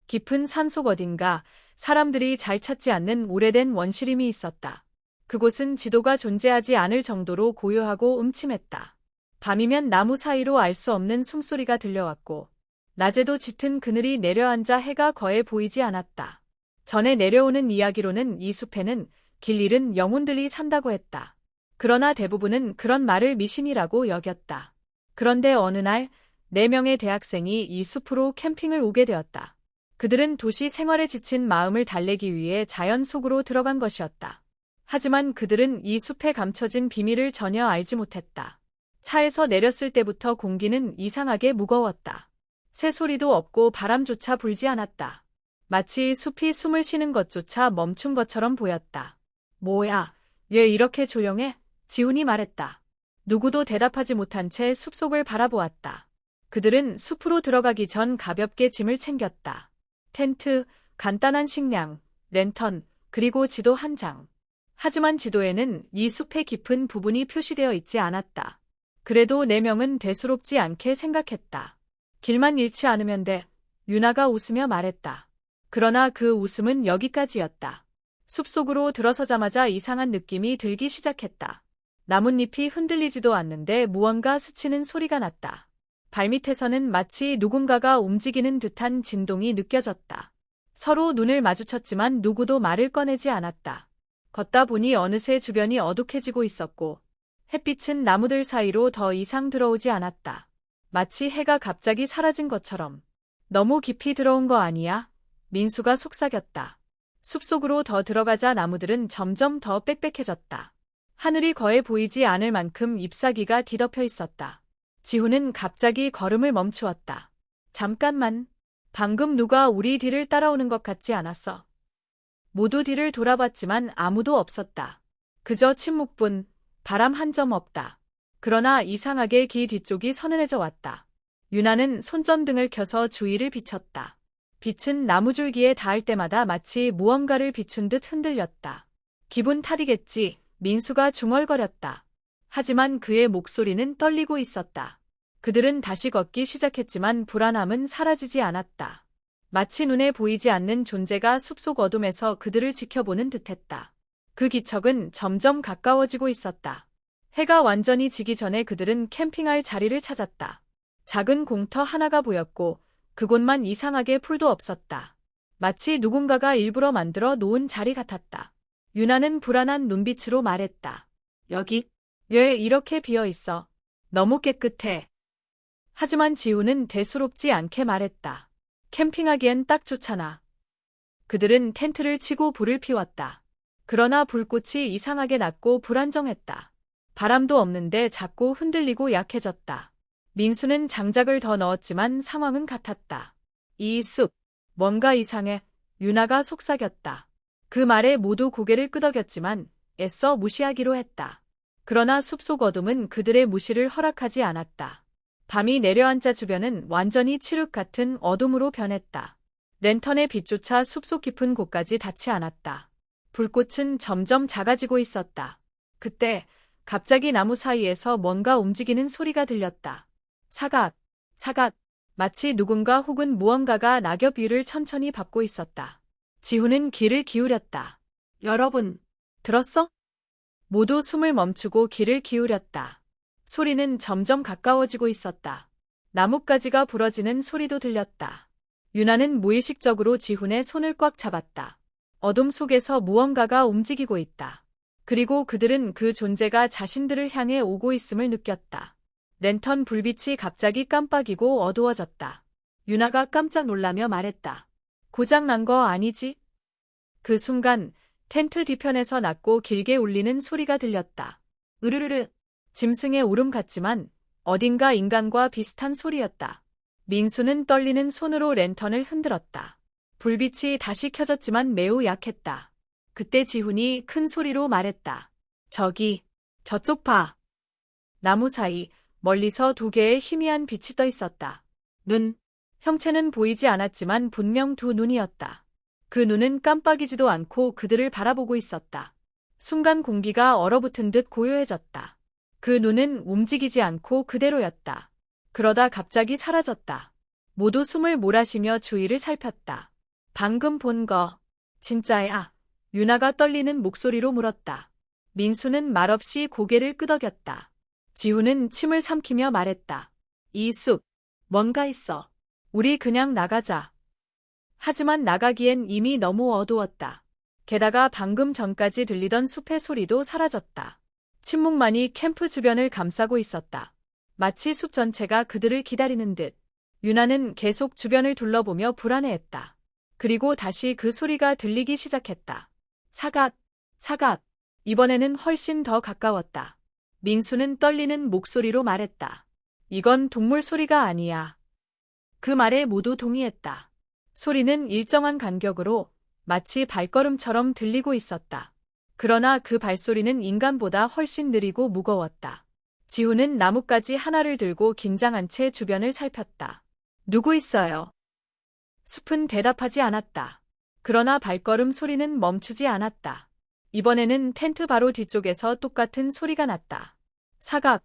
깊은 산속 어딘가 사람들이 잘 찾지 않는 오래된 원시림이 있었다. 그곳은 지도가 존재하지 않을 정도로 고요하고 음침했다. 밤이면 나무 사이로 알 수 없는 숨소리가 들려왔고 낮에도 짙은 그늘이 내려앉아 해가 거의 보이지 않았다. 전에 내려오는 이야기로는 이 숲에는 길 잃은 영혼들이 산다고 했다. 그러나 대부분은 그런 말을 미신이라고 여겼다. 그런데 어느 날 4명의 대학생이 이 숲으로 캠핑을 오게 되었다. 그들은 도시 생활에 지친 마음을 달래기 위해 자연 속으로 들어간 것이었다. 하지만 그들은 이 숲에 감춰진 비밀을 전혀 알지 못했다. 차에서 내렸을 때부터 공기는 이상하게 무거웠다. 새소리도 없고 바람조차 불지 않았다. 마치 숲이 숨을 쉬는 것조차 멈춘 것처럼 보였다. 뭐야, 왜 이렇게 조용해? 지훈이 말했다. 누구도 대답하지 못한 채 숲속을 바라보았다. 그들은 숲으로 들어가기 전 가볍게 짐을 챙겼다. 텐트, 간단한 식량, 랜턴, 그리고 지도 한 장. 하지만 지도에는 이 숲의 깊은 부분이 표시되어 있지 않았다. 그래도 4명은 대수롭지 않게 생각했다. 길만 잃지 않으면 돼. 유나가 웃으며 말했다. 그러나 그 웃음은 여기까지였다. 숲속으로 들어서자마자 이상한 느낌이 들기 시작했다. 나뭇잎이 흔들리지도 않는데 무언가 스치는 소리가 났다. 발밑에서는 마치 누군가가 움직이는 듯한 진동이 느껴졌다. 서로 눈을 마주쳤지만 누구도 말을 꺼내지 않았다. 걷다 보니 어느새 주변이 어둑해지고 있었고 햇빛은 나무들 사이로 더 이상 들어오지 않았다. 마치 해가 갑자기 사라진 것처럼. 너무 깊이 들어온 거 아니야? 민수가 속삭였다. 숲속으로 더 들어가자 나무들은 점점 더 빽빽해졌다. 하늘이 거의 보이지 않을 만큼 잎사귀가 뒤덮여 있었다. 지훈은 갑자기 걸음을 멈추었다. 잠깐만. 방금 누가 우리 뒤를 따라오는 것 같지 않았어? 모두 뒤를 돌아봤지만 아무도 없었다. 그저 침묵뿐, 바람 한 점 없다. 그러나 이상하게 기 뒤쪽이 서늘해져 왔다. 유나는 손전등을 켜서 주위를 비췄다. 빛은 나무줄기에 닿을 때마다 마치 무언가를 비춘 듯 흔들렸다. 기분 탓이겠지, 민수가 중얼거렸다. 하지만 그의 목소리는 떨리고 있었다. 그들은 다시 걷기 시작했지만 불안함은 사라지지 않았다. 마치 눈에 보이지 않는 존재가 숲속 어둠에서 그들을 지켜보는 듯했다. 그 기척은 점점 가까워지고 있었다. 해가 완전히 지기 전에 그들은 캠핑할 자리를 찾았다. 작은 공터 하나가 보였고 그곳만 이상하게 풀도 없었다. 마치 누군가가 일부러 만들어 놓은 자리 같았다. 유나는 불안한 눈빛으로 말했다. 여기? 왜 이렇게 비어 있어? 너무 깨끗해. 하지만 지훈은 대수롭지 않게 말했다. 캠핑하기엔 딱 좋잖아. 그들은 텐트를 치고 불을 피웠다. 그러나 불꽃이 이상하게 낮고 불안정했다. 바람도 없는데 자꾸 흔들리고 약해졌다. 민수는 장작을 더 넣었지만 상황은 같았다. 이 숲, 뭔가 이상해. 유나가 속삭였다. 그 말에 모두 고개를 끄덕였지만 애써 무시하기로 했다. 그러나 숲속 어둠은 그들의 무시를 허락하지 않았다. 밤이 내려앉자 주변은 완전히 칠흑 같은 어둠으로 변했다. 랜턴의 빛조차 숲속 깊은 곳까지 닿지 않았다. 불꽃은 점점 작아지고 있었다. 그때 갑자기 나무 사이에서 뭔가 움직이는 소리가 들렸다. 사각, 사각, 마치 누군가 혹은 무언가가 낙엽 위를 천천히 밟고 있었다. 지훈은 귀를 기울였다. 여러분, 들었어? 모두 숨을 멈추고 귀를 기울였다. 소리는 점점 가까워지고 있었다. 나뭇가지가 부러지는 소리도 들렸다. 유나는 무의식적으로 지훈의 손을 꽉 잡았다. 어둠 속에서 무언가가 움직이고 있다. 그리고 그들은 그 존재가 자신들을 향해 오고 있음을 느꼈다. 랜턴 불빛이 갑자기 깜빡이고 어두워졌다. 유나가 깜짝 놀라며 말했다. 고장 난 거 아니지? 그 순간 텐트 뒤편에서 낮고 길게 울리는 소리가 들렸다. 으르르르. 짐승의 울음 같지만 어딘가 인간과 비슷한 소리였다. 민수는 떨리는 손으로 랜턴을 흔들었다. 불빛이 다시 켜졌지만 매우 약했다. 그때 지훈이 큰 소리로 말했다. 저기, 저쪽 봐. 나무 사이 멀리서 2개의 희미한 빛이 떠 있었다. 눈, 형체는 보이지 않았지만 분명 2 눈이었다. 그 눈은 깜빡이지도 않고 그들을 바라보고 있었다. 순간 공기가 얼어붙은 듯 고요해졌다. 그 눈은 움직이지 않고 그대로였다. 그러다 갑자기 사라졌다. 모두 숨을 몰아쉬며 주위를 살폈다. 방금 본 거, 진짜야? 유나가 떨리는 목소리로 물었다. 민수는 말없이 고개를 끄덕였다. 지훈은 침을 삼키며 말했다. 이숙, 뭔가 있어. 우리 그냥 나가자. 하지만 나가기엔 이미 너무 어두웠다. 게다가 방금 전까지 들리던 숲의 소리도 사라졌다. 침묵만이 캠프 주변을 감싸고 있었다. 마치 숲 전체가 그들을 기다리는 듯. 유나는 계속 주변을 둘러보며 불안해했다. 그리고 다시 그 소리가 들리기 시작했다. 사각, 사각. 이번에는 훨씬 더 가까웠다. 민수는 떨리는 목소리로 말했다. 이건 동물 소리가 아니야. 그 말에 모두 동의했다. 소리는 일정한 간격으로 마치 발걸음처럼 들리고 있었다. 그러나 그 발소리는 인간보다 훨씬 느리고 무거웠다. 지훈은 나뭇가지 하나를 들고 긴장한 채 주변을 살폈다. 누구 있어요? 숲은 대답하지 않았다. 그러나 발걸음 소리는 멈추지 않았다. 이번에는 텐트 바로 뒤쪽에서 똑같은 소리가 났다. 사각.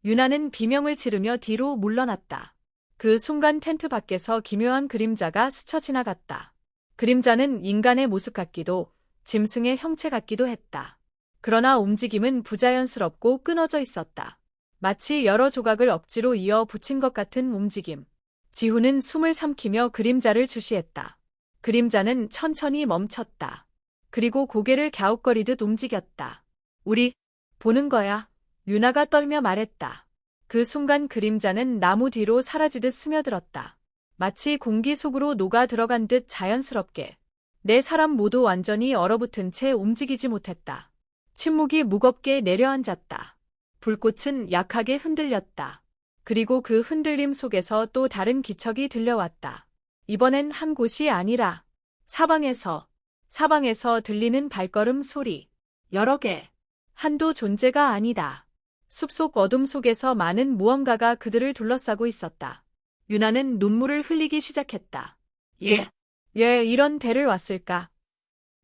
유나는 비명을 지르며 뒤로 물러났다. 그 순간 텐트 밖에서 기묘한 그림자가 스쳐 지나갔다. 그림자는 인간의 모습 같기도 짐승의 형체 같기도 했다. 그러나 움직임은 부자연스럽고 끊어져 있었다. 마치 여러 조각을 억지로 이어 붙인 것 같은 움직임. 지훈은 숨을 삼키며 그림자를 주시했다. 그림자는 천천히 멈췄다. 그리고 고개를 갸웃거리듯 움직였다. 우리 보는 거야. 유나가 떨며 말했다. 그 순간 그림자는 나무 뒤로 사라지듯 스며들었다. 마치 공기 속으로 녹아 들어간 듯 자연스럽게. 네 사람 모두 완전히 얼어붙은 채 움직이지 못했다. 침묵이 무겁게 내려앉았다. 불꽃은 약하게 흔들렸다. 그리고 그 흔들림 속에서 또 다른 기척이 들려왔다. 이번엔 한 곳이 아니라 사방에서 들리는 발걸음 소리. 여러 개. 한두 존재가 아니다. 숲속 어둠 속에서 많은 무언가가 그들을 둘러싸고 있었다. 유나는 눈물을 흘리기 시작했다. 예, 이런 데를 왔을까?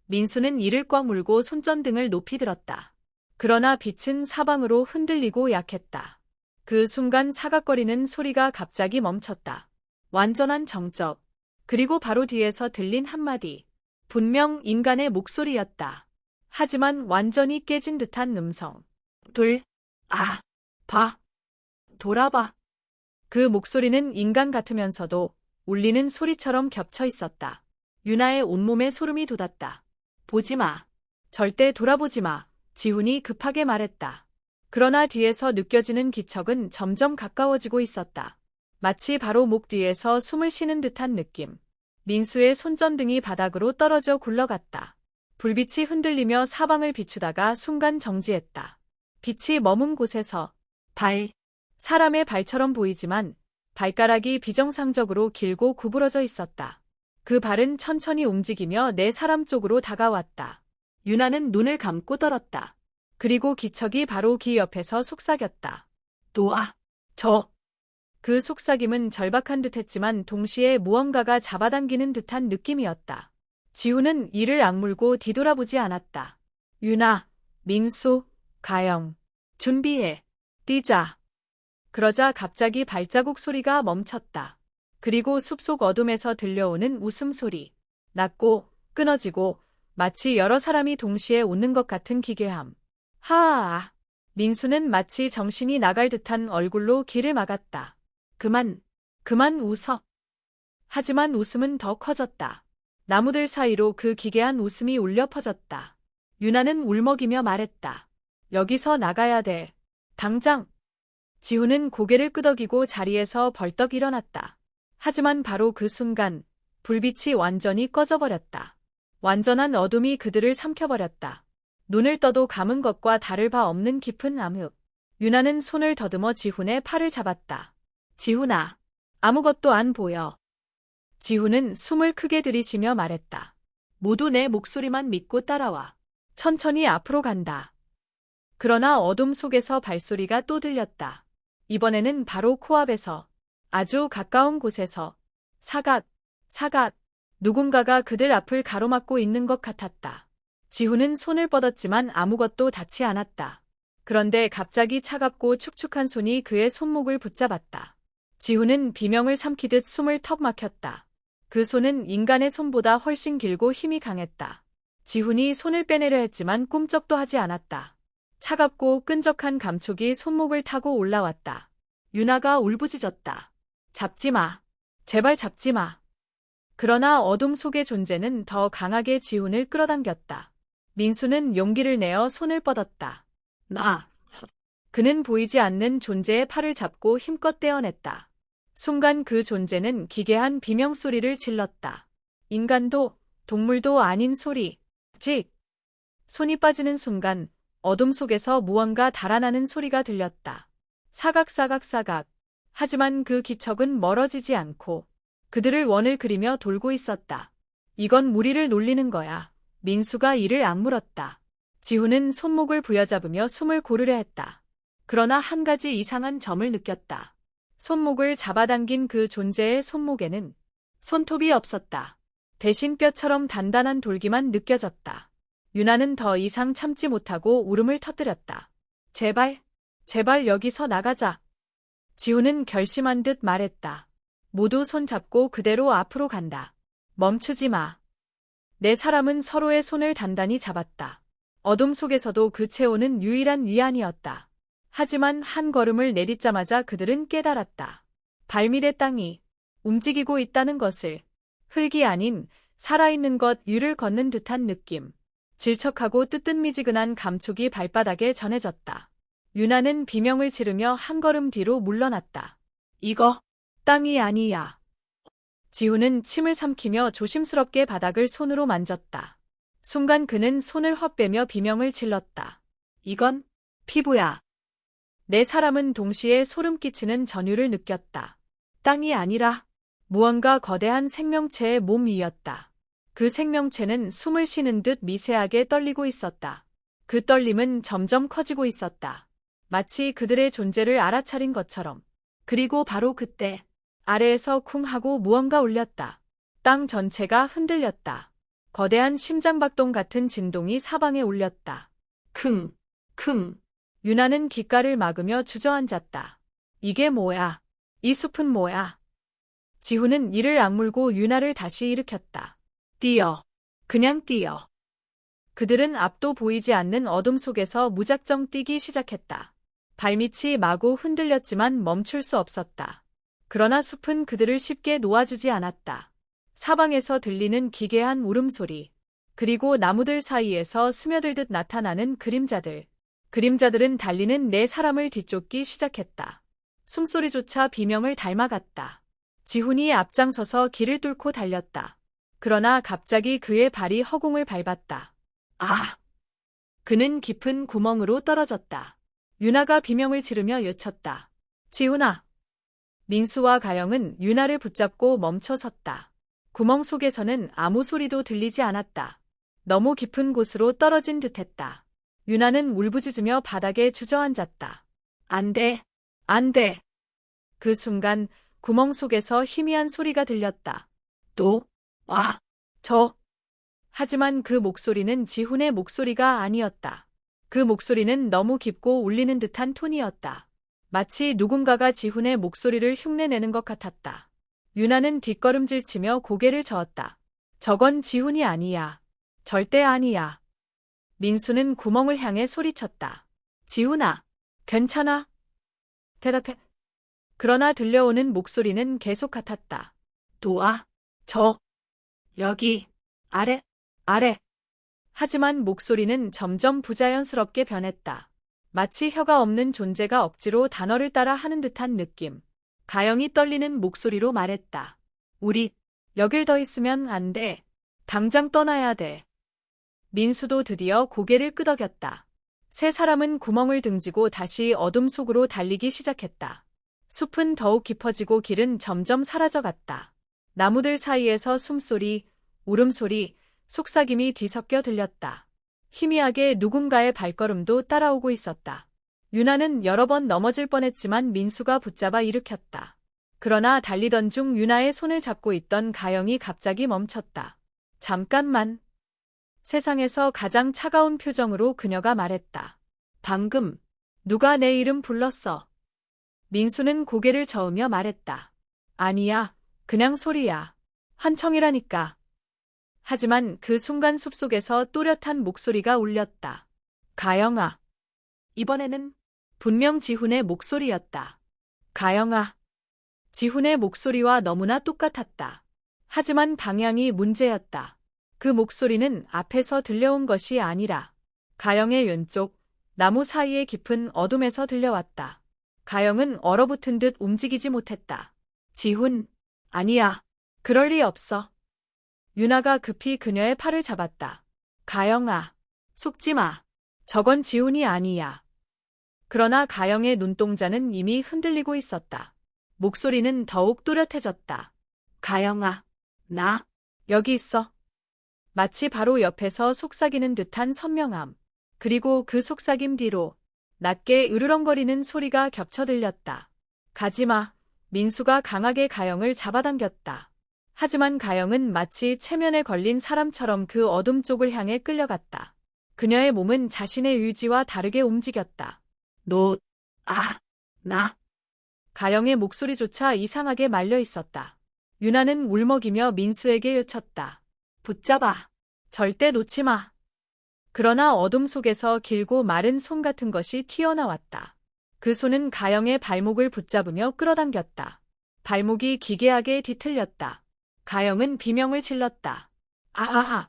민수는 이를 꽉 물고 손전등을 높이 들었다. 그러나 빛은 사방으로 흔들리고 약했다. 그 순간 사각거리는 소리가 갑자기 멈췄다. 완전한 정적. 그리고 바로 뒤에서 들린 한마디. 분명 인간의 목소리였다. 하지만 완전히 깨진 듯한 음성. 돌아봐. 그 목소리는 인간 같으면서도 울리는 소리처럼 겹쳐 있었다. 유나의 온몸에 소름이 돋았다. 보지 마. 절대 돌아보지 마. 지훈이 급하게 말했다. 그러나 뒤에서 느껴지는 기척은 점점 가까워지고 있었다. 마치 바로 목 뒤에서 숨을 쉬는 듯한 느낌. 민수의 손전등이 바닥으로 떨어져 굴러갔다. 불빛이 흔들리며 사방을 비추다가 순간 정지했다. 빛이 머문 곳에서 사람의 발처럼 보이지만 발가락이 비정상적으로 길고 구부러져 있었다. 그 발은 천천히 움직이며 네 사람 쪽으로 다가왔다. 유나는 눈을 감고 떨었다. 그리고 기척이 바로 귀 옆에서 속삭였다. 그 속삭임은 절박한 듯했지만 동시에 무언가가 잡아당기는 듯한 느낌이었다. 지훈은 이를 악물고 뒤돌아보지 않았다. 유나, 민수, 가영. 준비해. 뛰자. 그러자 갑자기 발자국 소리가 멈췄다. 그리고 숲속 어둠에서 들려오는 웃음소리. 낮고 끊어지고 마치 여러 사람이 동시에 웃는 것 같은 기괴함. 하아. 민수는 마치 정신이 나갈 듯한 얼굴로 귀를 막았다. 그만 웃어. 하지만 웃음은 더 커졌다. 나무들 사이로 그 기괴한 웃음이 울려 퍼졌다. 유나는 울먹이며 말했다. 여기서 나가야 돼. 당장. 지훈은 고개를 끄덕이고 자리에서 벌떡 일어났다. 하지만 바로 그 순간 불빛이 완전히 꺼져버렸다. 완전한 어둠이 그들을 삼켜버렸다. 눈을 떠도 감은 것과 다를 바 없는 깊은 암흑. 유나는 손을 더듬어 지훈의 팔을 잡았다. 지훈아, 아무것도 안 보여. 지훈은 숨을 크게 들이쉬며 말했다. 모두 내 목소리만 믿고 따라와. 천천히 앞으로 간다. 그러나 어둠 속에서 발소리가 또 들렸다. 이번에는 바로 코앞에서, 아주 가까운 곳에서, 사각. 누군가가 그들 앞을 가로막고 있는 것 같았다. 지훈은 손을 뻗었지만 아무것도 닿지 않았다. 그런데 갑자기 차갑고 축축한 손이 그의 손목을 붙잡았다. 지훈은 비명을 삼키듯 숨을 턱 막혔다. 그 손은 인간의 손보다 훨씬 길고 힘이 강했다. 지훈이 손을 빼내려 했지만 꿈쩍도 하지 않았다. 차갑고 끈적한 감촉이 손목을 타고 올라왔다. 유나가 울부짖었다. 잡지 마. 제발 잡지 마. 그러나 어둠 속의 존재는 더 강하게 지훈을 끌어당겼다. 민수는 용기를 내어 손을 뻗었다. 나. 그는 보이지 않는 존재의 팔을 잡고 힘껏 떼어냈다. 순간 그 존재는 기괴한 비명소리를 질렀다. 인간도 동물도 아닌 소리. 직. 손이 빠지는 순간 어둠 속에서 무언가 달아나는 소리가 들렸다. 사각사각사각. 하지만 그 기척은 멀어지지 않고 그들을 원을 그리며 돌고 있었다. 이건 무리를 놀리는 거야. 민수가 이를 악물었다. 지훈은 손목을 부여잡으며 숨을 고르려 했다. 그러나 한 가지 이상한 점을 느꼈다. 손목을 잡아당긴 그 존재의 손목에는 손톱이 없었다. 대신 뼈처럼 단단한 돌기만 느껴졌다. 유나는 더 이상 참지 못하고 울음을 터뜨렸다. 제발, 제발 여기서 나가자. 지훈은 결심한 듯 말했다. 모두 손잡고 그대로 앞으로 간다. 멈추지 마. 네 사람은 서로의 손을 단단히 잡았다. 어둠 속에서도 그 체온은 유일한 위안이었다. 하지만 한 걸음을 내딛자마자 그들은 깨달았다. 발밑의 땅이 움직이고 있다는 것을. 흙이 아닌 살아있는 것 위를 걷는 듯한 느낌. 질척하고 뜨뜻미지근한 감촉이 발바닥에 전해졌다. 유나는 비명을 지르며 한 걸음 뒤로 물러났다. 이거 땅이 아니야. 지훈은 침을 삼키며 조심스럽게 바닥을 손으로 만졌다. 순간 그는 손을 헛빼며 비명을 질렀다. 이건 피부야. 네 사람은 동시에 소름 끼치는 전율을 느꼈다. 땅이 아니라 무언가 거대한 생명체의 몸 위였다. 그 생명체는 숨을 쉬는 듯 미세하게 떨리고 있었다. 그 떨림은 점점 커지고 있었다. 마치 그들의 존재를 알아차린 것처럼. 그리고 바로 그때 아래에서 쿵 하고 무언가 울렸다. 땅 전체가 흔들렸다. 거대한 심장박동 같은 진동이 사방에 울렸다. 킁, 킁. 유나는 귓가를 막으며 주저앉았다. 이게 뭐야? 이 숲은 뭐야? 지훈은 이를 악물고 유나를 다시 일으켰다. 뛰어. 그냥 뛰어. 그들은 앞도 보이지 않는 어둠 속에서 무작정 뛰기 시작했다. 발밑이 마구 흔들렸지만 멈출 수 없었다. 그러나 숲은 그들을 쉽게 놓아주지 않았다. 사방에서 들리는 기괴한 울음소리, 그리고 나무들 사이에서 스며들듯 나타나는 그림자들. 그림자들은 달리는 네 사람을 뒤쫓기 시작했다. 숨소리조차 비명을 닮아갔다. 지훈이 앞장서서 길을 뚫고 달렸다. 그러나 갑자기 그의 발이 허공을 밟았다. 아! 그는 깊은 구멍으로 떨어졌다. 유나가 비명을 지르며 외쳤다. 지훈아! 민수와 가영은 유나를 붙잡고 멈춰 섰다. 구멍 속에서는 아무 소리도 들리지 않았다. 너무 깊은 곳으로 떨어진 듯했다. 유나는 울부짖으며 바닥에 주저앉았다. 안 돼, 안 돼. 그 순간 구멍 속에서 희미한 소리가 들렸다. 또, 와, 하지만 그 목소리는 지훈의 목소리가 아니었다. 그 목소리는 너무 깊고 울리는 듯한 톤이었다. 마치 누군가가 지훈의 목소리를 흉내내는 것 같았다. 유나는 뒷걸음질 치며 고개를 저었다. 저건 지훈이 아니야. 절대 아니야. 민수는 구멍을 향해 소리쳤다. 지훈아, 괜찮아? 대답해. 그러나 들려오는 목소리는 계속 같았다. 도와, 여기, 아래. 하지만 목소리는 점점 부자연스럽게 변했다. 마치 혀가 없는 존재가 억지로 단어를 따라 하는 듯한 느낌. 가영이 떨리는 목소리로 말했다. 우리 여길 더 있으면 안 돼. 당장 떠나야 돼. 민수도 드디어 고개를 끄덕였다. 세 사람은 구멍을 등지고 다시 어둠 속으로 달리기 시작했다. 숲은 더욱 깊어지고 길은 점점 사라져갔다. 나무들 사이에서 숨소리, 울음소리, 속삭임이 뒤섞여 들렸다. 희미하게 누군가의 발걸음도 따라오고 있었다. 유나는 여러 번 넘어질 뻔했지만 민수가 붙잡아 일으켰다. 그러나 달리던 중 유나의 손을 잡고 있던 가영이 갑자기 멈췄다. 잠깐만. 세상에서 가장 차가운 표정으로 그녀가 말했다. 방금 누가 내 이름 불렀어? 민수는 고개를 저으며 말했다. 아니야, 그냥 소리야. 한청이라니까. 하지만 그 순간 숲속에서 또렷한 목소리가 울렸다. 가영아. 이번에는 분명 지훈의 목소리였다. 가영아. 지훈의 목소리와 너무나 똑같았다. 하지만 방향이 문제였다. 그 목소리는 앞에서 들려온 것이 아니라 가영의 왼쪽 나무 사이의 깊은 어둠에서 들려왔다. 가영은 얼어붙은 듯 움직이지 못했다. 지훈, 아니야. 그럴 리 없어. 유나가 급히 그녀의 팔을 잡았다. 가영아, 속지 마. 저건 지훈이 아니야. 그러나 가영의 눈동자는 이미 흔들리고 있었다. 목소리는 더욱 또렷해졌다. 가영아, 나 여기 있어. 마치 바로 옆에서 속삭이는 듯한 선명함. 그리고 그 속삭임 뒤로 낮게 으르렁거리는 소리가 겹쳐 들렸다. 가지마. 민수가 강하게 가영을 잡아당겼다. 하지만 가영은 마치 체면에 걸린 사람처럼 그 어둠 쪽을 향해 끌려갔다. 그녀의 몸은 자신의 의지와 다르게 움직였다. 나. 가영의 목소리조차 이상하게 말려 있었다. 유나는 울먹이며 민수에게 외쳤다. 붙잡아. 절대 놓지 마. 그러나 어둠 속에서 길고 마른 손 같은 것이 튀어나왔다. 그 손은 가영의 발목을 붙잡으며 끌어당겼다. 발목이 기괴하게 뒤틀렸다. 가영은 비명을 질렀다. 아아아.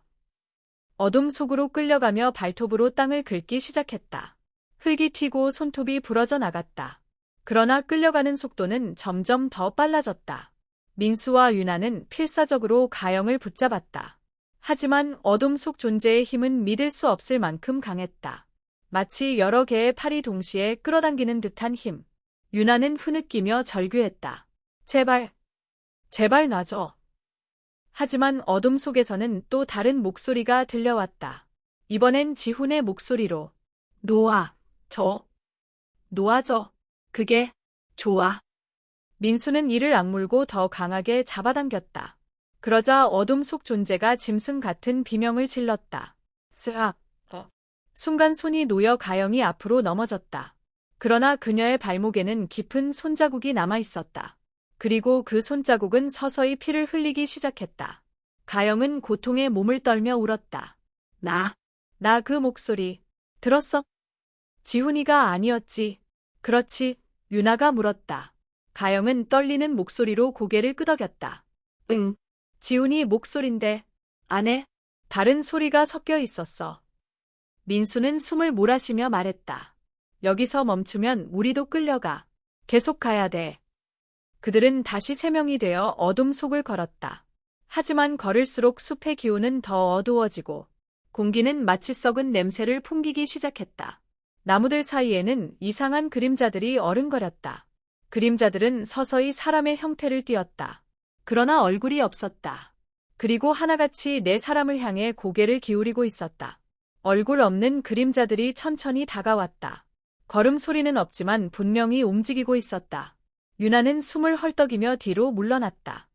어둠 속으로 끌려가며 발톱으로 땅을 긁기 시작했다. 흙이 튀고 손톱이 부러져 나갔다. 그러나 끌려가는 속도는 점점 더 빨라졌다. 민수와 유나는 필사적으로 가영을 붙잡았다. 하지만 어둠 속 존재의 힘은 믿을 수 없을 만큼 강했다. 마치 여러 개의 팔이 동시에 끌어당기는 듯한 힘. 유나는 흐느끼며 절규했다. 제발 놔줘. 하지만 어둠 속에서는 또 다른 목소리가 들려왔다. 이번엔 지훈의 목소리로. 놓아줘. 그게 좋아. 민수는 이를 악물고 더 강하게 잡아당겼다. 그러자 어둠 속 존재가 짐승 같은 비명을 질렀다. 스악. 순간 손이 놓여 가영이 앞으로 넘어졌다. 그러나 그녀의 발목에는 깊은 손자국이 남아 있었다. 그리고 그 손자국은 서서히 피를 흘리기 시작했다. 가영은 고통에 몸을 떨며 울었다. 나 그 목소리 들었어? 지훈이가 아니었지. 그렇지, 유나가 물었다. 가영은 떨리는 목소리로 고개를 끄덕였다. 응, 지훈이 목소린데 안에 다른 소리가 섞여 있었어. 민수는 숨을 몰아쉬며 말했다. 여기서 멈추면 우리도 끌려가. 계속 가야 돼. 그들은 다시 세 명이 되어 어둠 속을 걸었다. 하지만 걸을수록 숲의 기온은 더 어두워지고 공기는 마치 썩은 냄새를 풍기기 시작했다. 나무들 사이에는 이상한 그림자들이 어른거렸다. 그림자들은 서서히 사람의 형태를 띠었다. 그러나 얼굴이 없었다. 그리고 하나같이 네 사람을 향해 고개를 기울이고 있었다. 얼굴 없는 그림자들이 천천히 다가왔다. 걸음 소리는 없지만 분명히 움직이고 있었다. 유나는 숨을 헐떡이며 뒤로 물러났다.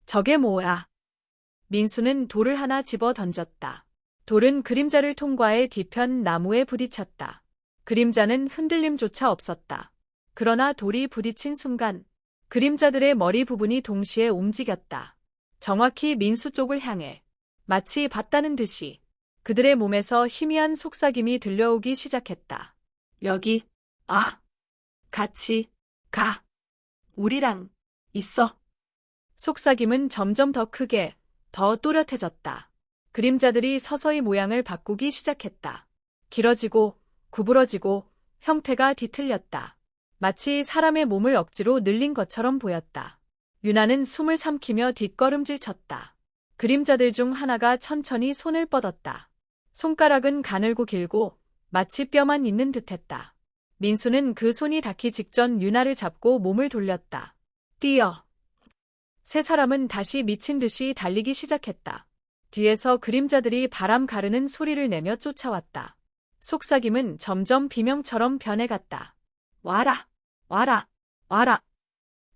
저게 뭐야? 민수는 돌을 하나 집어 던졌다. 돌은 그림자를 통과해 뒤편 나무에 부딪혔다. 그림자는 흔들림조차 없었다. 그러나 돌이 부딪힌 순간 그림자들의 머리 부분이 동시에 움직였다. 정확히 민수 쪽을 향해. 마치 봤다는 듯이 그들의 몸에서 희미한 속삭임이 들려오기 시작했다. 여기, 같이 가. 우리랑 있어. 속삭임은 점점 더 크게, 더 또렷해졌다. 그림자들이 서서히 모양을 바꾸기 시작했다. 길어지고, 구부러지고, 형태가 뒤틀렸다. 마치 사람의 몸을 억지로 늘린 것처럼 보였다. 유나는 숨을 삼키며 뒷걸음질 쳤다. 그림자들 중 하나가 천천히 손을 뻗었다. 손가락은 가늘고 길고 마치 뼈만 있는 듯했다. 민수는 그 손이 닿기 직전 유나를 잡고 몸을 돌렸다. 뛰어. 세 사람은 다시 미친 듯이 달리기 시작했다. 뒤에서 그림자들이 바람 가르는 소리를 내며 쫓아왔다. 속삭임은 점점 비명처럼 변해갔다. 와라, 와라, 와라.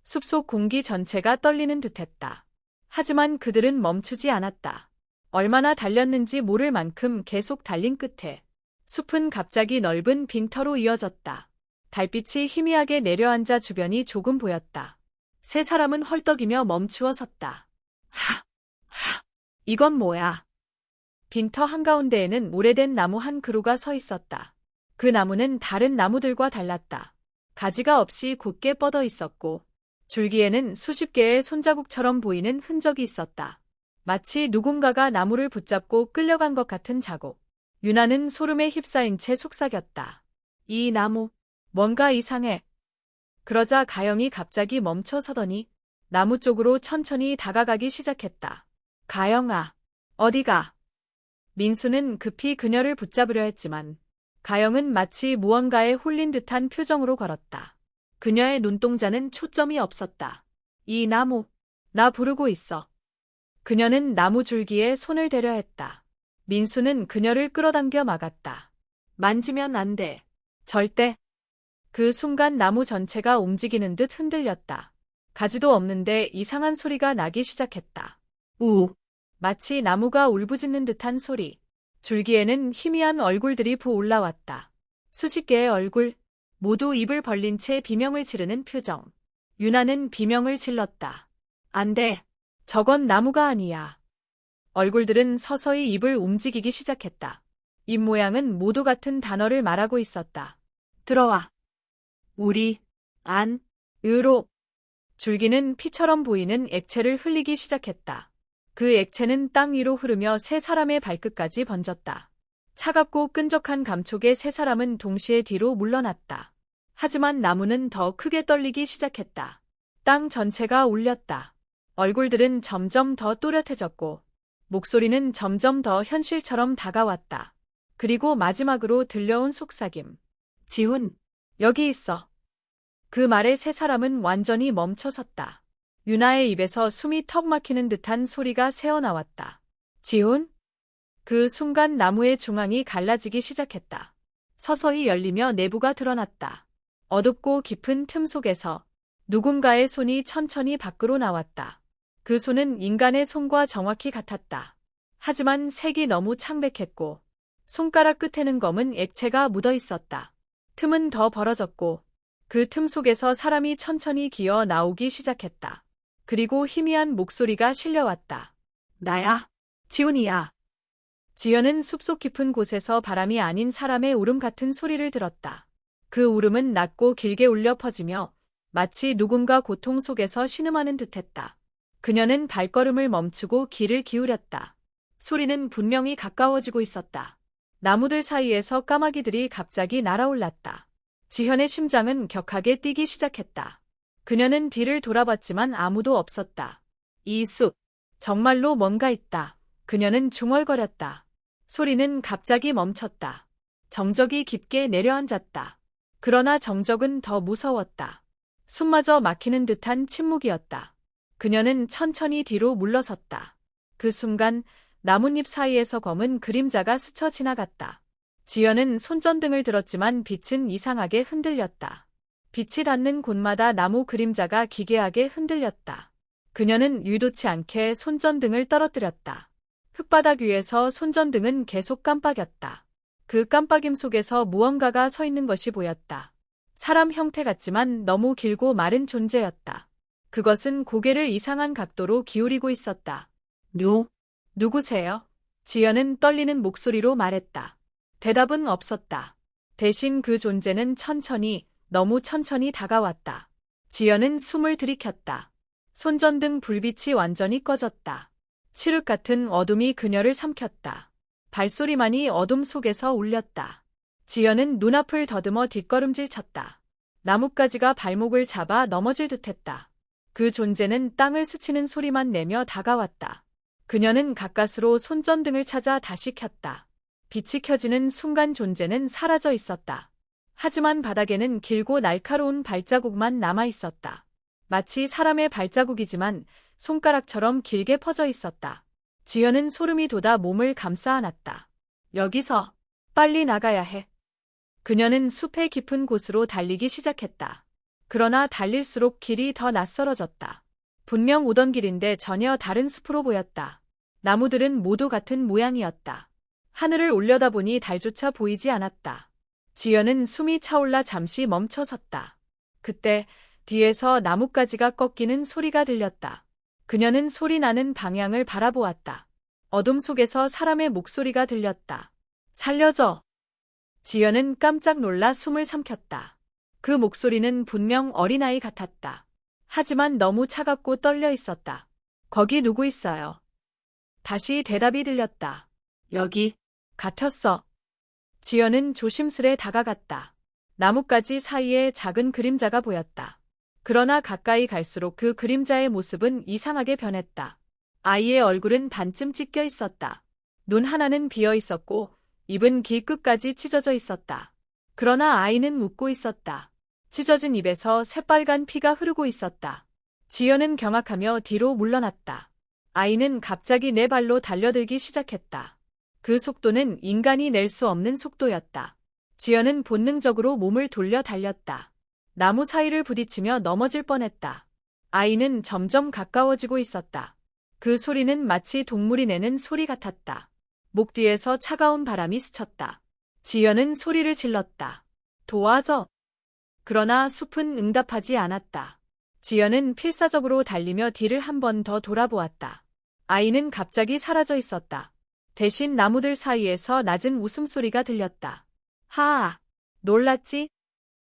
숲속 공기 전체가 떨리는 듯했다. 하지만 그들은 멈추지 않았다. 얼마나 달렸는지 모를 만큼 계속 달린 끝에 숲은 갑자기 넓은 빙터로 이어졌다. 달빛이 희미하게 내려앉아 주변이 조금 보였다. 세 사람은 헐떡이며 멈추어 섰다. 이건 뭐야? 빈터 한가운데에는 오래된 나무 한 그루가 서 있었다. 그 나무는 다른 나무들과 달랐다. 가지가 없이 곧게 뻗어 있었고, 줄기에는 수십 개의 손자국처럼 보이는 흔적이 있었다. 마치 누군가가 나무를 붙잡고 끌려간 것 같은 자국. 유나는 소름에 휩싸인 채 속삭였다. 이 나무, 뭔가 이상해. 그러자 가영이 갑자기 멈춰 서더니 나무 쪽으로 천천히 다가가기 시작했다. 가영아, 어디가? 민수는 급히 그녀를 붙잡으려 했지만 가영은 마치 무언가에 홀린 듯한 표정으로 걸었다. 그녀의 눈동자는 초점이 없었다. 이 나무, 나 부르고 있어. 그녀는 나무 줄기에 손을 대려 했다. 민수는 그녀를 끌어당겨 막았다. 만지면 안 돼. 절대. 그 순간 나무 전체가 움직이는 듯 흔들렸다. 가지도 없는데 이상한 소리가 나기 시작했다. 우. 마치 나무가 울부짖는 듯한 소리. 줄기에는 희미한 얼굴들이 부올라왔다. 수십 개의 얼굴, 모두 입을 벌린 채 비명을 지르는 표정. 유나는 비명을 질렀다. 안 돼. 저건 나무가 아니야. 얼굴들은 서서히 입을 움직이기 시작했다. 입 모양은 모두 같은 단어를 말하고 있었다. 들어와. 우리, 안, 으로. 줄기는 피처럼 보이는 액체를 흘리기 시작했다. 그 액체는 땅 위로 흐르며 세 사람의 발끝까지 번졌다. 차갑고 끈적한 감촉에 세 사람은 동시에 뒤로 물러났다. 하지만 나무는 더 크게 떨리기 시작했다. 땅 전체가 울렸다. 얼굴들은 점점 더 또렷해졌고 목소리는 점점 더 현실처럼 다가왔다. 그리고 마지막으로 들려온 속삭임. 지훈, 여기 있어. 그 말에 세 사람은 완전히 멈춰섰다. 유나의 입에서 숨이 턱 막히는 듯한 소리가 새어나왔다. 지훈? 그 순간 나무의 중앙이 갈라지기 시작했다. 서서히 열리며 내부가 드러났다. 어둡고 깊은 틈 속에서 누군가의 손이 천천히 밖으로 나왔다. 그 손은 인간의 손과 정확히 같았다. 하지만 색이 너무 창백했고 손가락 끝에는 검은 액체가 묻어 있었다. 틈은 더 벌어졌고 그 틈 속에서 사람이 천천히 기어 나오기 시작했다. 그리고 희미한 목소리가 실려왔다. 나야, 지훈이야. 지연은 숲속 깊은 곳에서 바람이 아닌 사람의 울음 같은 소리를 들었다. 그 울음은 낮고 길게 울려 퍼지며 마치 누군가 고통 속에서 신음하는 듯했다. 그녀는 발걸음을 멈추고 귀를 기울였다. 소리는 분명히 가까워지고 있었다. 나무들 사이에서 까마귀들이 갑자기 날아올랐다. 지현의 심장은 격하게 뛰기 시작했다. 그녀는 뒤를 돌아봤지만 아무도 없었다. 이 숲, 정말로 뭔가 있다. 그녀는 중얼거렸다. 소리는 갑자기 멈췄다. 정적이 깊게 내려앉았다. 그러나 정적은 더 무서웠다. 숨마저 막히는 듯한 침묵이었다. 그녀는 천천히 뒤로 물러섰다. 그 순간 나뭇잎 사이에서 검은 그림자가 스쳐 지나갔다. 지연은 손전등을 들었지만 빛은 이상하게 흔들렸다. 빛이 닿는 곳마다 나무 그림자가 기괴하게 흔들렸다. 그녀는 의도치 않게 손전등을 떨어뜨렸다. 흙바닥 위에서 손전등은 계속 깜빡였다. 그 깜빡임 속에서 무언가가 서 있는 것이 보였다. 사람 형태 같지만 너무 길고 마른 존재였다. 그것은 고개를 이상한 각도로 기울이고 있었다. 누구세요? 지연은 떨리는 목소리로 말했다. 대답은 없었다. 대신 그 존재는 천천히, 너무 천천히 다가왔다. 지연은 숨을 들이켰다. 손전등 불빛이 완전히 꺼졌다. 칠흑 같은 어둠이 그녀를 삼켰다. 발소리만이 어둠 속에서 울렸다. 지연은 눈앞을 더듬어 뒷걸음질 쳤다. 나뭇가지가 발목을 잡아 넘어질 듯했다. 그 존재는 땅을 스치는 소리만 내며 다가왔다. 그녀는 가까스로 손전등을 찾아 다시 켰다. 빛이 켜지는 순간 존재는 사라져 있었다. 하지만 바닥에는 길고 날카로운 발자국만 남아 있었다. 마치 사람의 발자국이지만 손가락처럼 길게 퍼져 있었다. 지연은 소름이 돋아 몸을 감싸 안았다. 여기서 빨리 나가야 해. 그녀는 숲의 깊은 곳으로 달리기 시작했다. 그러나 달릴수록 길이 더 낯설어졌다. 분명 오던 길인데 전혀 다른 숲으로 보였다. 나무들은 모두 같은 모양이었다. 하늘을 올려다보니 달조차 보이지 않았다. 지연은 숨이 차올라 잠시 멈춰 섰다. 그때 뒤에서 나뭇가지가 꺾이는 소리가 들렸다. 그녀는 소리 나는 방향을 바라보았다. 어둠 속에서 사람의 목소리가 들렸다. 살려줘. 지연은 깜짝 놀라 숨을 삼켰다. 그 목소리는 분명 어린아이 같았다. 하지만 너무 차갑고 떨려 있었다. 거기 누구 있어요? 다시 대답이 들렸다. 여기. 같았어. 지연은 조심스레 다가갔다. 나뭇가지 사이에 작은 그림자가 보였다. 그러나 가까이 갈수록 그 그림자의 모습은 이상하게 변했다. 아이의 얼굴은 반쯤 찢겨 있었다. 눈 하나는 비어 있었고 입은 귀 끝까지 찢어져 있었다. 그러나 아이는 웃고 있었다. 찢어진 입에서 새빨간 피가 흐르고 있었다. 지연은 경악하며 뒤로 물러났다. 아이는 갑자기 네 발로 달려들기 시작했다. 그 속도는 인간이 낼 수 없는 속도였다. 지연은 본능적으로 몸을 돌려 달렸다. 나무 사이를 부딪히며 넘어질 뻔했다. 아이는 점점 가까워지고 있었다. 그 소리는 마치 동물이 내는 소리 같았다. 목 뒤에서 차가운 바람이 스쳤다. 지연은 소리를 질렀다. 도와줘. 그러나 숲은 응답하지 않았다. 지연은 필사적으로 달리며 뒤를 한 번 더 돌아보았다. 아이는 갑자기 사라져 있었다. 대신 나무들 사이에서 낮은 웃음소리가 들렸다. 하아, 놀랐지?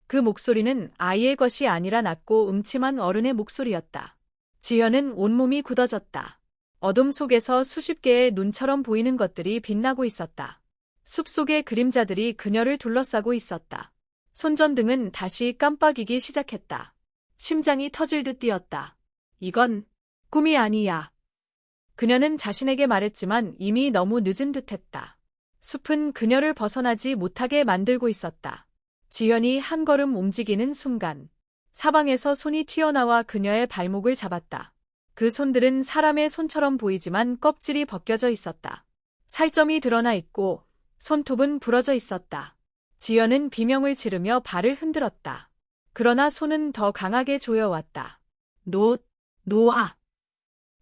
그 목소리는 아이의 것이 아니라 낮고 음침한 어른의 목소리였다. 지연은 온몸이 굳어졌다. 어둠 속에서 수십 개의 눈처럼 보이는 것들이 빛나고 있었다. 숲속의 그림자들이 그녀를 둘러싸고 있었다. 손전등은 다시 깜빡이기 시작했다. 심장이 터질 듯 뛰었다. 이건 꿈이 아니야. 그녀는 자신에게 말했지만 이미 너무 늦은 듯했다. 숲은 그녀를 벗어나지 못하게 만들고 있었다. 지연이 한 걸음 움직이는 순간 사방에서 손이 튀어나와 그녀의 발목을 잡았다. 그 손들은 사람의 손처럼 보이지만 껍질이 벗겨져 있었다. 살점이 드러나 있고 손톱은 부러져 있었다. 지연은 비명을 지르며 발을 흔들었다. 그러나 손은 더 강하게 조여왔다. 놓아.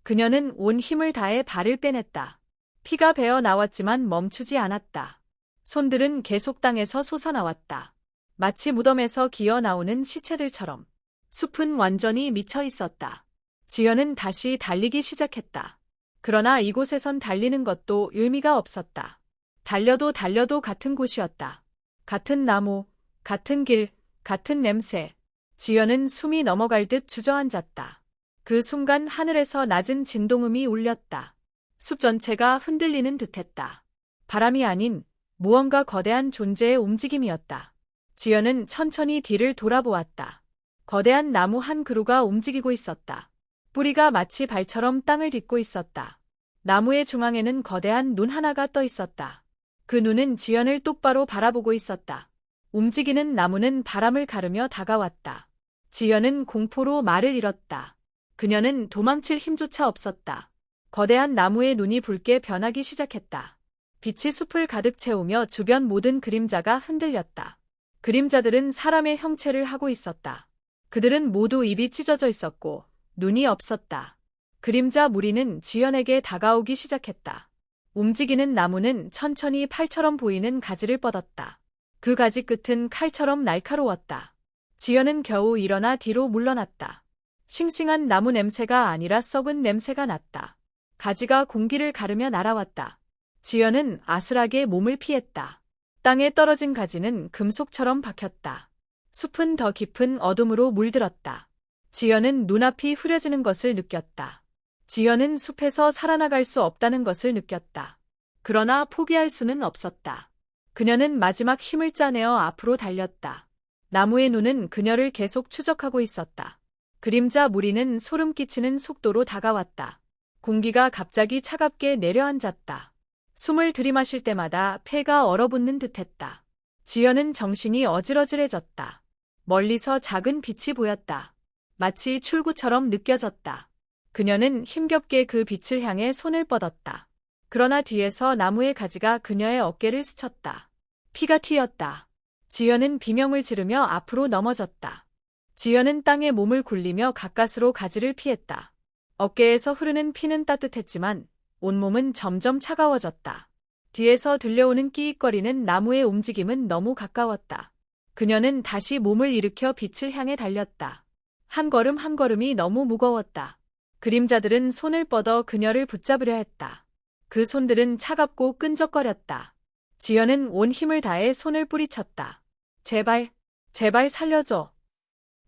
그녀는 온 힘을 다해 발을 빼냈다. 피가 배어 나왔지만 멈추지 않았다. 손들은 계속 땅에서 솟아나왔다. 마치 무덤에서 기어 나오는 시체들처럼. 숲은 완전히 미쳐 있었다. 지연은 다시 달리기 시작했다. 그러나 이곳에선 달리는 것도 의미가 없었다. 달려도 같은 곳이었다. 같은 나무, 같은 길, 같은 냄새. 지연은 숨이 넘어갈 듯 주저앉았다. 그 순간 하늘에서 낮은 진동음이 울렸다. 숲 전체가 흔들리는 듯했다. 바람이 아닌 무언가 거대한 존재의 움직임이었다. 지연은 천천히 뒤를 돌아보았다. 거대한 나무 한 그루가 움직이고 있었다. 뿌리가 마치 발처럼 땅을 딛고 있었다. 나무의 중앙에는 거대한 눈 하나가 떠 있었다. 그 눈은 지연을 똑바로 바라보고 있었다. 움직이는 나무는 바람을 가르며 다가왔다. 지연은 공포로 말을 잃었다. 그녀는 도망칠 힘조차 없었다. 거대한 나무의 눈이 붉게 변하기 시작했다. 빛이 숲을 가득 채우며 주변 모든 그림자가 흔들렸다. 그림자들은 사람의 형체를 하고 있었다. 그들은 모두 입이 찢어져 있었고 눈이 없었다. 그림자 무리는 지연에게 다가오기 시작했다. 움직이는 나무는 천천히 팔처럼 보이는 가지를 뻗었다. 그 가지 끝은 칼처럼 날카로웠다. 지연은 겨우 일어나 뒤로 물러났다. 싱싱한 나무 냄새가 아니라 썩은 냄새가 났다. 가지가 공기를 가르며 날아왔다. 지연은 아슬하게 몸을 피했다. 땅에 떨어진 가지는 금속처럼 박혔다. 숲은 더 깊은 어둠으로 물들었다. 지연은 눈앞이 흐려지는 것을 느꼈다. 지연은 숲에서 살아나갈 수 없다는 것을 느꼈다. 그러나 포기할 수는 없었다. 그녀는 마지막 힘을 짜내어 앞으로 달렸다. 나무의 눈은 그녀를 계속 추적하고 있었다. 그림자 무리는 소름 끼치는 속도로 다가왔다. 공기가 갑자기 차갑게 내려앉았다. 숨을 들이마실 때마다 폐가 얼어붙는 듯했다. 지연은 정신이 어질어질해졌다. 멀리서 작은 빛이 보였다. 마치 출구처럼 느껴졌다. 그녀는 힘겹게 그 빛을 향해 손을 뻗었다. 그러나 뒤에서 나무의 가지가 그녀의 어깨를 스쳤다. 피가 튀었다. 지연은 비명을 지르며 앞으로 넘어졌다. 지연은 땅에 몸을 굴리며 가까스로 가지를 피했다. 어깨에서 흐르는 피는 따뜻했지만 온몸은 점점 차가워졌다. 뒤에서 들려오는 끼익거리는 나무의 움직임은 너무 가까웠다. 그녀는 다시 몸을 일으켜 빛을 향해 달렸다. 한 걸음 한 걸음이 너무 무거웠다. 그림자들은 손을 뻗어 그녀를 붙잡으려 했다. 그 손들은 차갑고 끈적거렸다. 지연은 온 힘을 다해 손을 뿌리쳤다. 제발, 제발 살려줘.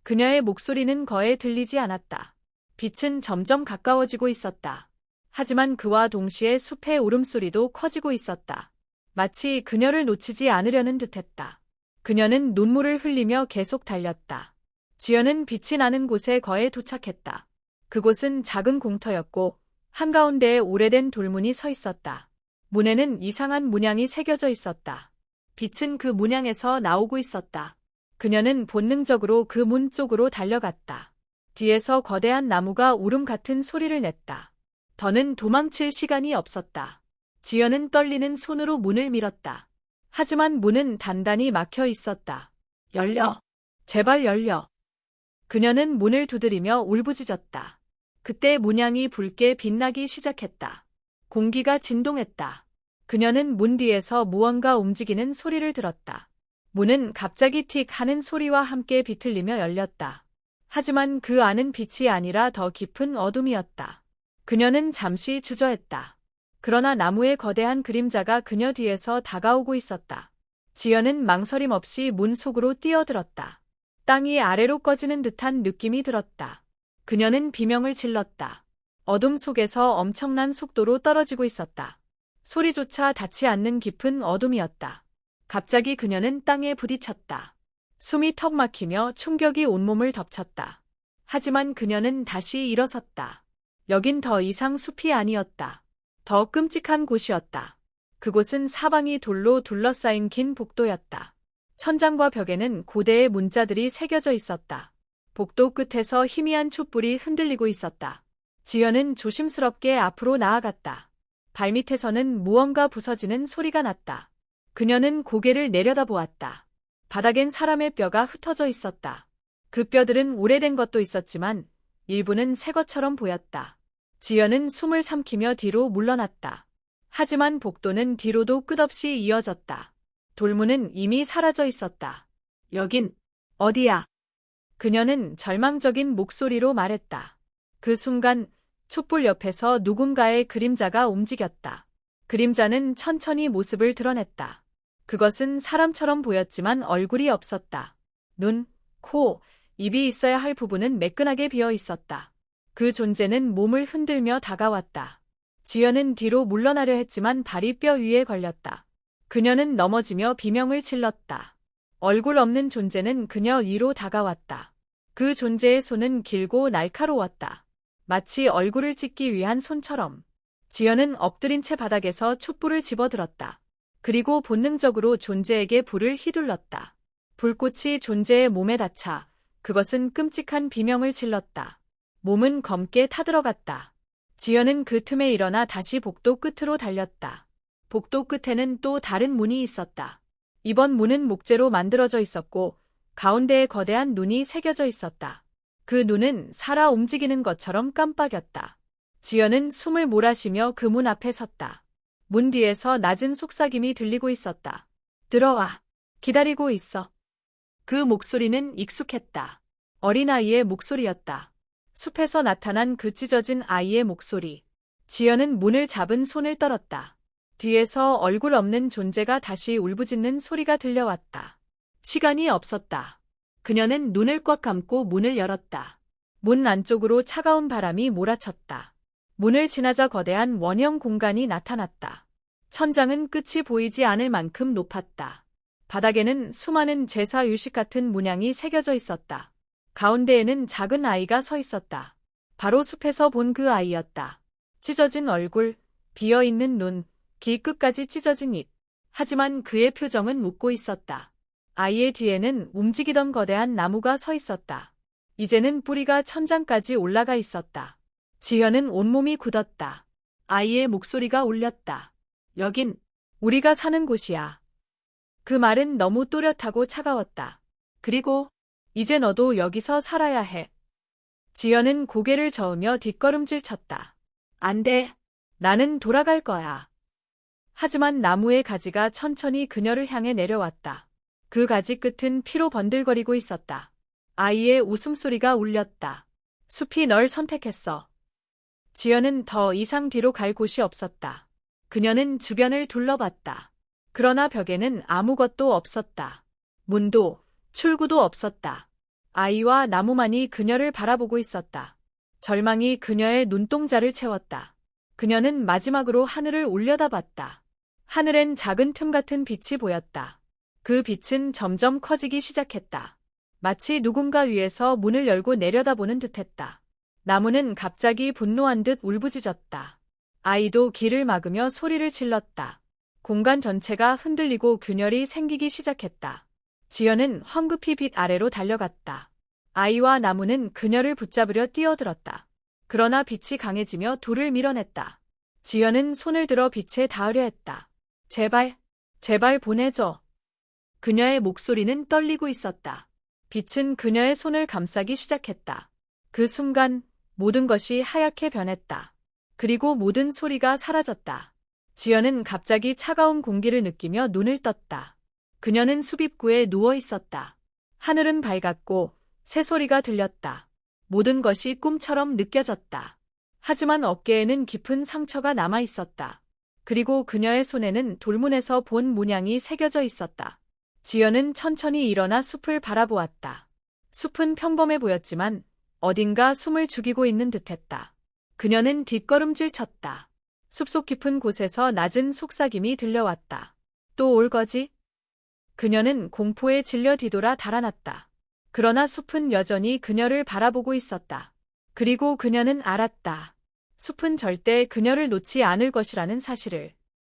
그녀의 목소리는 거의 들리지 않았다. 빛은 점점 가까워지고 있었다. 하지만 그와 동시에 숲의 울음소리도 커지고 있었다. 마치 그녀를 놓치지 않으려는 듯했다. 그녀는 눈물을 흘리며 계속 달렸다. 지연은 빛이 나는 곳에 거의 도착했다. 그곳은 작은 공터였고 한가운데에 오래된 돌문이 서 있었다. 문에는 이상한 문양이 새겨져 있었다. 빛은 그 문양에서 나오고 있었다. 그녀는 본능적으로 그 문 쪽으로 달려갔다. 뒤에서 거대한 나무가 울음 같은 소리를 냈다. 더는 도망칠 시간이 없었다. 지연은 떨리는 손으로 문을 밀었다. 하지만 문은 단단히 막혀 있었다. 열려. 제발 열려. 그녀는 문을 두드리며 울부짖었다. 그때 문양이 붉게 빛나기 시작했다. 공기가 진동했다. 그녀는 문 뒤에서 무언가 움직이는 소리를 들었다. 문은 갑자기 틱 하는 소리와 함께 비틀리며 열렸다. 하지만 그 안은 빛이 아니라 더 깊은 어둠이었다. 그녀는 잠시 주저했다. 그러나 나무의 거대한 그림자가 그녀 뒤에서 다가오고 있었다. 지연은 망설임 없이 문 속으로 뛰어들었다. 땅이 아래로 꺼지는 듯한 느낌이 들었다. 그녀는 비명을 질렀다. 어둠 속에서 엄청난 속도로 떨어지고 있었다. 소리조차 닿지 않는 깊은 어둠이었다. 갑자기 그녀는 땅에 부딪혔다. 숨이 턱 막히며 충격이 온몸을 덮쳤다. 하지만 그녀는 다시 일어섰다. 여긴 더 이상 숲이 아니었다. 더 끔찍한 곳이었다. 그곳은 사방이 돌로 둘러싸인 긴 복도였다. 천장과 벽에는 고대의 문자들이 새겨져 있었다. 복도 끝에서 희미한 촛불이 흔들리고 있었다. 지연은 조심스럽게 앞으로 나아갔다. 발밑에서는 무언가 부서지는 소리가 났다. 그녀는 고개를 내려다보았다. 바닥엔 사람의 뼈가 흩어져 있었다. 그 뼈들은 오래된 것도 있었지만 일부는 새 것처럼 보였다. 지연은 숨을 삼키며 뒤로 물러났다. 하지만 복도는 뒤로도 끝없이 이어졌다. 돌문은 이미 사라져 있었다. 여긴 어디야? 그녀는 절망적인 목소리로 말했다. 그 순간 촛불 옆에서 누군가의 그림자가 움직였다. 그림자는 천천히 모습을 드러냈다. 그것은 사람처럼 보였지만 얼굴이 없었다. 눈, 코, 입이 있어야 할 부분은 매끈하게 비어 있었다. 그 존재는 몸을 흔들며 다가왔다. 지연은 뒤로 물러나려 했지만 발이 뼈 위에 걸렸다. 그녀는 넘어지며 비명을 질렀다. 얼굴 없는 존재는 그녀 위로 다가왔다. 그 존재의 손은 길고 날카로웠다. 마치 얼굴을 찢기 위한 손처럼. 지연은 엎드린 채 바닥에서 촛불을 집어들었다. 그리고 본능적으로 존재에게 불을 휘둘렀다. 불꽃이 존재의 몸에 닿자 그것은 끔찍한 비명을 질렀다. 몸은 검게 타들어갔다. 지연은 그 틈에 일어나 다시 복도 끝으로 달렸다. 복도 끝에는 또 다른 문이 있었다. 이번 문은 목재로 만들어져 있었고 가운데에 거대한 눈이 새겨져 있었다. 그 눈은 살아 움직이는 것처럼 깜빡였다. 지연은 숨을 몰아쉬며 그 문 앞에 섰다. 문 뒤에서 낮은 속삭임이 들리고 있었다. 들어와. 기다리고 있어. 그 목소리는 익숙했다. 어린아이의 목소리였다. 숲에서 나타난 그 찢어진 아이의 목소리. 지연은 문을 잡은 손을 떨었다. 뒤에서 얼굴 없는 존재가 다시 울부짖는 소리가 들려왔다. 시간이 없었다. 그녀는 눈을 꽉 감고 문을 열었다. 문 안쪽으로 차가운 바람이 몰아쳤다. 문을 지나자 거대한 원형 공간이 나타났다. 천장은 끝이 보이지 않을 만큼 높았다. 바닥에는 수많은 제사 유식 같은 문양이 새겨져 있었다. 가운데에는 작은 아이가 서 있었다. 바로 숲에서 본 그 아이였다. 찢어진 얼굴, 비어있는 눈, 귀 끝까지 찢어진 입. 하지만 그의 표정은 웃고 있었다. 아이의 뒤에는 움직이던 거대한 나무가 서 있었다. 이제는 뿌리가 천장까지 올라가 있었다. 지연은 온몸이 굳었다. 아이의 목소리가 울렸다. 여긴 우리가 사는 곳이야. 그 말은 너무 또렷하고 차가웠다. 그리고 이제 너도 여기서 살아야 해. 지연은 고개를 저으며 뒷걸음질 쳤다. 안 돼. 나는 돌아갈 거야. 하지만 나무의 가지가 천천히 그녀를 향해 내려왔다. 그 가지 끝은 피로 번들거리고 있었다. 아이의 웃음소리가 울렸다. 숲이 널 선택했어. 지연은 더 이상 뒤로 갈 곳이 없었다. 그녀는 주변을 둘러봤다. 그러나 벽에는 아무것도 없었다. 문도, 출구도 없었다. 아이와 나무만이 그녀를 바라보고 있었다. 절망이 그녀의 눈동자를 채웠다. 그녀는 마지막으로 하늘을 올려다봤다. 하늘엔 작은 틈 같은 빛이 보였다. 그 빛은 점점 커지기 시작했다. 마치 누군가 위에서 문을 열고 내려다보는 듯했다. 나무는 갑자기 분노한 듯 울부짖었다. 아이도 길을 막으며 소리를 질렀다. 공간 전체가 흔들리고 균열이 생기기 시작했다. 지연은 황급히 빛 아래로 달려갔다. 아이와 나무는 그녀를 붙잡으려 뛰어들었다. 그러나 빛이 강해지며 둘을 밀어냈다. 지연은 손을 들어 빛에 닿으려 했다. 제발, 제발 보내줘. 그녀의 목소리는 떨리고 있었다. 빛은 그녀의 손을 감싸기 시작했다. 그 순간 모든 것이 하얗게 변했다. 그리고 모든 소리가 사라졌다. 지연은 갑자기 차가운 공기를 느끼며 눈을 떴다. 그녀는 숲입구에 누워 있었다. 하늘은 밝았고 새소리가 들렸다. 모든 것이 꿈처럼 느껴졌다. 하지만 어깨에는 깊은 상처가 남아 있었다. 그리고 그녀의 손에는 돌문에서 본 문양이 새겨져 있었다. 지연은 천천히 일어나 숲을 바라보았다. 숲은 평범해 보였지만 어딘가 숨을 죽이고 있는 듯했다. 그녀는 뒷걸음질 쳤다. 숲속 깊은 곳에서 낮은 속삭임이 들려왔다. 또 올 거지? 그녀는 공포에 질려 뒤돌아 달아났다. 그러나 숲은 여전히 그녀를 바라보고 있었다. 그리고 그녀는 알았다. 숲은 절대 그녀를 놓지 않을 것이라는 사실을.